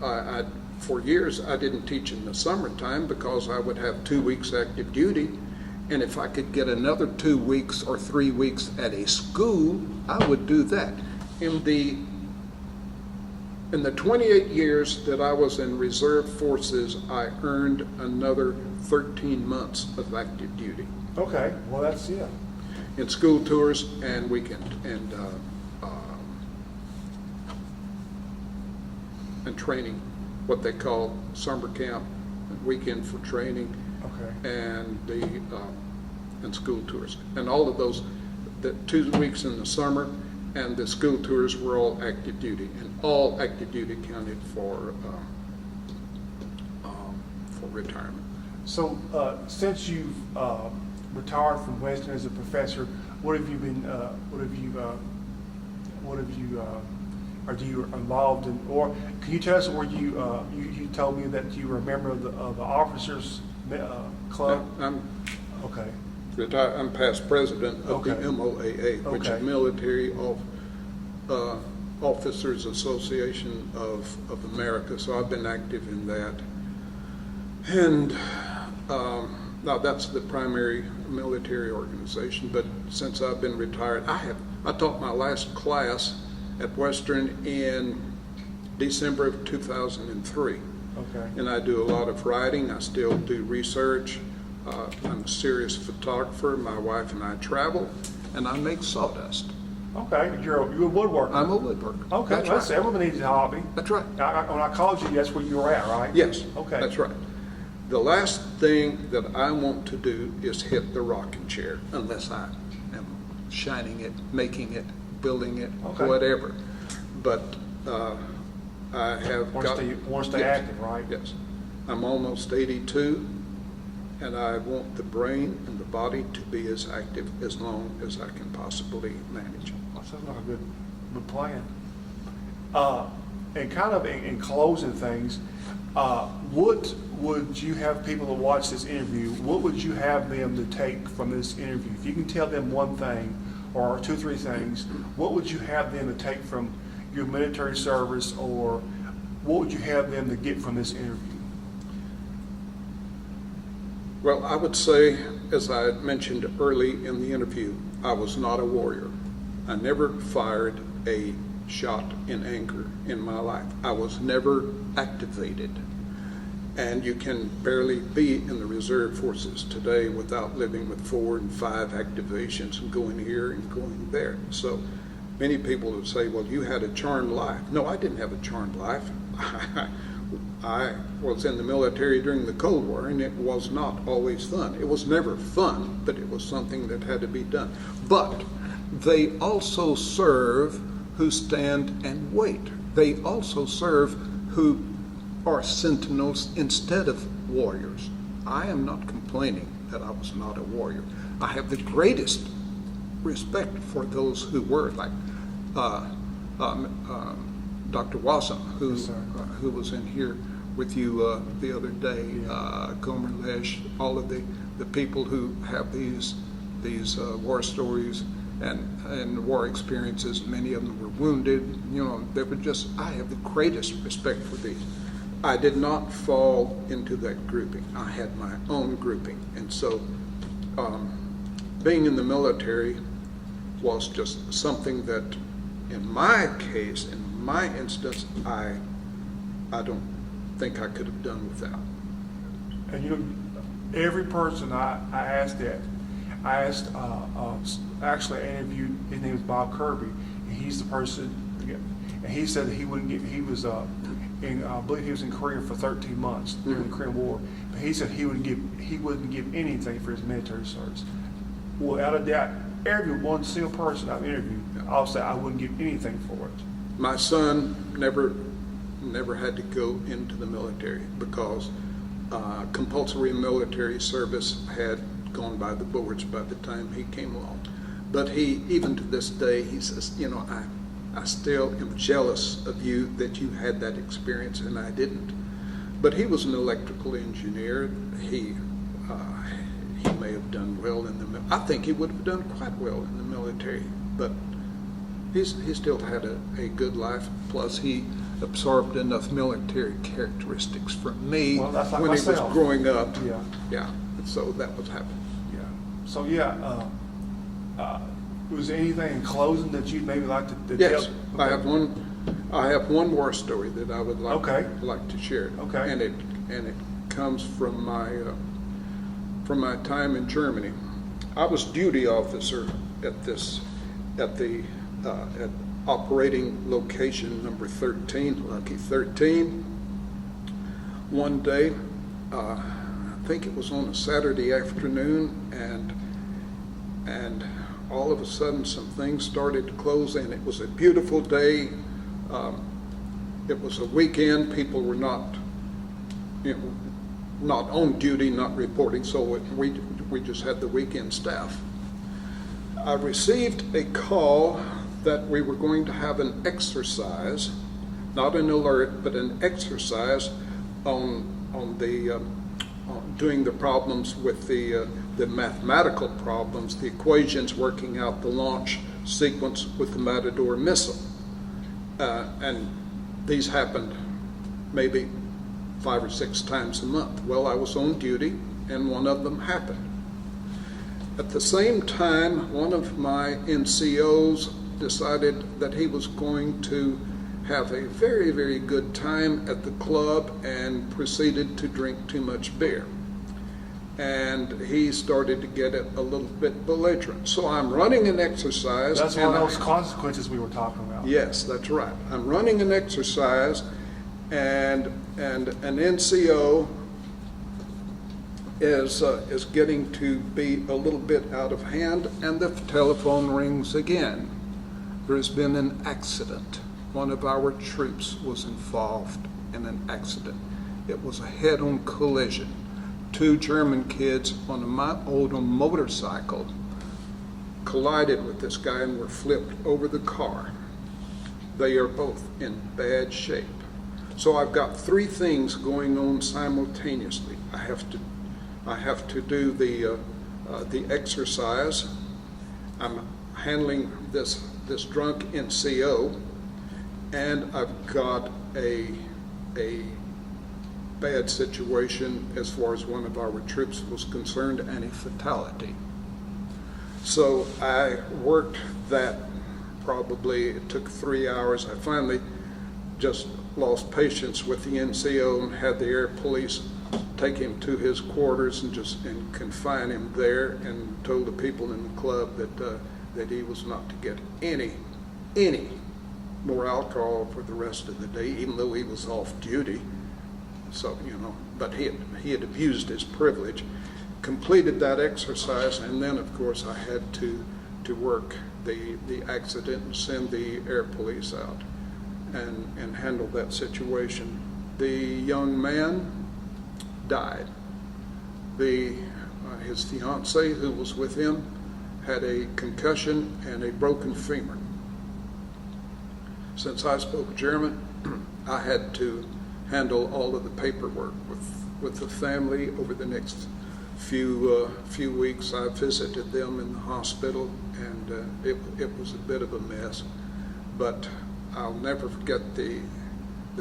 I for years I didn't teach in the summertime because I would have 2 weeks active duty, and if I could get another 2 weeks or 3 weeks at a school, I would do that. In the 28 years that I was in reserve forces, I earned another 13 months of active duty Okay. Well, that's yeah. in school tours and weekend and training, what they call summer camp, and weekend for training, Okay. and school tours, and all of those. The 2 weeks in the summer and the school tours were all active duty, and all active duty counted for retirement. So, since you've retired from Western as a professor, what have you been? Are you involved in? Or can you tell us where you told me that you were a member of the officers club? Okay. I'm past president of the Okay. MOAA, which Okay. is Military Officers Association of America. So I've been active in that. And now that's the primary military organization. But since I've been retired, I taught my last class at Western in December of 2003. Okay. And I do a lot of writing. I still do research. I'm a serious photographer. My wife and I travel, and I make sawdust. Okay. You're a woodworker. I'm a woodworker. Okay. That's That's right. everybody needs a hobby. That's right. When I called you, that's where you were at, right? Yes. Okay. That's right. The last thing that I want to do is hit the rocking chair unless I am shining it, making it, building it, Okay. whatever. But I have Want to stay yes, active, right? Yes. I'm almost 82, and I want the brain and the body to be as active as long as I can possibly manage. That sounds like a good plan. And kind of in closing things, what would you have people that watch this interview, what would you have them to take from this interview? If you can tell them one thing or 2 or 3 things, what would you have them to take from your military service, or what would you have them to get from this interview? Well, I would say, as I mentioned early in the interview, I was not a warrior. I never fired a shot in anger in my life. I was never activated. And you can barely be in the reserve forces today without living with 4 and 5 activations and going here and going there. So many people would say, well, you had a charmed life. No, I didn't have a charmed life. I was in the military during the Cold War, and it was not always fun. It was never fun, but it was something that had to be done. But they also serve who stand and wait. They also serve who are sentinels instead of warriors. I am not complaining that I was not a warrior. I have the greatest respect for those who were, like Dr. Wassam, who was in here with you the other day, Gomer Lesh, all of the people who have these war stories and war experiences. Many of them were wounded. You know, they were just, I have the greatest respect for these. I did not fall into that grouping. I had my own grouping. And so being in the military was just something that, in my case, in my instance, I don't think I could have done without. And you know, every person I asked that, I asked, actually I interviewed, his name is Bob Kirby, and he's the person, and he said that he wouldn't get, he was I believe he was in Korea for 13 months during the Korean War, but he said he wouldn't give anything for his military service. Without a doubt, every one single person I've interviewed, I'll say I wouldn't give anything for it. My son never had to go into the military because compulsory military service had gone by the boards by the time he came along. But he, even to this day, he says, you know, I still am jealous of you that you had that experience and I didn't. But he was an electrical engineer. He may have done well in the military. I think he would have done quite well in the military, but he still had a good life. Plus, he absorbed enough military characteristics from me Well, that's like when myself. he was growing up. Yeah. Yeah. So that was happening. Yeah. So yeah, was there anything in closing that you'd maybe like to Yes, tell? I have one war story that I would like to share. Okay. And it comes from my time in Germany. I was duty officer at operating location number 13, Lucky 13. One day, I think it was on a Saturday afternoon, and all of a sudden some things started to close in. It was a beautiful day. It was a weekend. People were not on duty, not reporting, so we just had the weekend staff. I received a call that we were going to have an exercise, not an alert, but an exercise on doing the problems with the mathematical problems, the equations working out the launch sequence with the Matador Missile. And these happened maybe 5 or 6 times a month. Well, I was on duty, and one of them happened. At the same time, one of my NCOs decided that he was going to have a very, very good time at the club and proceeded to drink too much beer. And he started to get a little bit belligerent. So I'm running an exercise. That's one of those consequences we were talking about. Yes, that's right. I'm running an exercise, and an NCO is getting to be a little bit out of hand, and the telephone rings again. There's been an accident. One of our troops was involved in an accident. It was a head-on collision. 2 German kids on a motorcycle collided with this guy and were flipped over the car. They are both in bad shape. So I've got 3 things going on simultaneously. I have to do the exercise. I'm handling this drunk NCO, and I've got a bad situation as far as one of our troops was concerned, and a fatality. So I worked that probably, it took 3 hours. I finally just lost patience with the NCO and had the air police take him to his quarters and confine him there, and told the people in the club that he was not to get any more alcohol for the rest of the day, even though he was off duty. So, but he had abused his privilege, completed that exercise, and then, of course, I had to work the accident and send the air police out and handle that situation. The young man died. His fiancée, who was with him, had a concussion and a broken femur. Since I spoke German, I had to handle all of the paperwork with the family over the next few weeks. I visited them in the hospital, and it was a bit of a mess. But I'll never forget the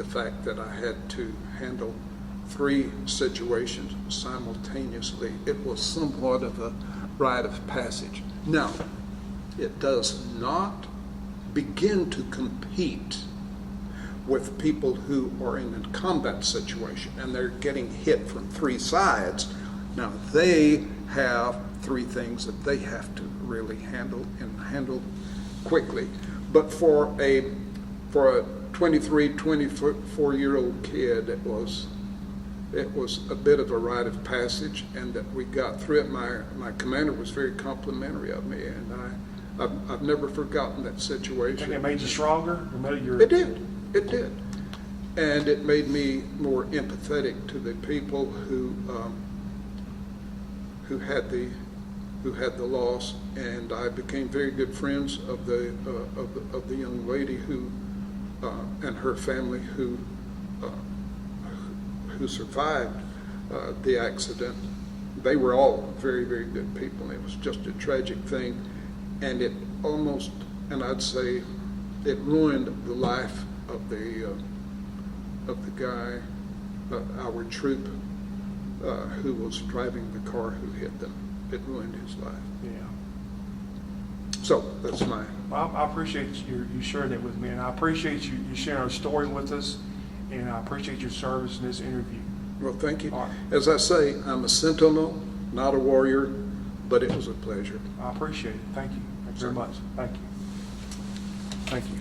fact that I had to handle 3 situations simultaneously. It was somewhat of a rite of passage. Now, it does not begin to compete with people who are in a combat situation and they're getting hit from 3 sides. Now, they have 3 things that they have to really handle and handle quickly. But for a 23, 24-year-old kid, it was a bit of a rite of passage, and that we got through it. My commander was very complimentary of me, and I've never forgotten that situation. Think it made you stronger? It did. And it made me more empathetic to the people who had the loss, and I became very good friends of the young lady who and her family who survived the accident. They were all very, very good people. It was just a tragic thing, and it almost, and I'd say, it ruined the life of the guy, our troop, who was driving the car who hit them. It ruined his life. Yeah. So that's my. Well, I appreciate you sharing that with me, and I appreciate you sharing our story with us, and I appreciate your service in this interview. Well, thank you. All right. As I say, I'm a sentinel, not a warrior, but it was a pleasure. I appreciate it. Thank you. Thank you very much. Thank you. Thank you.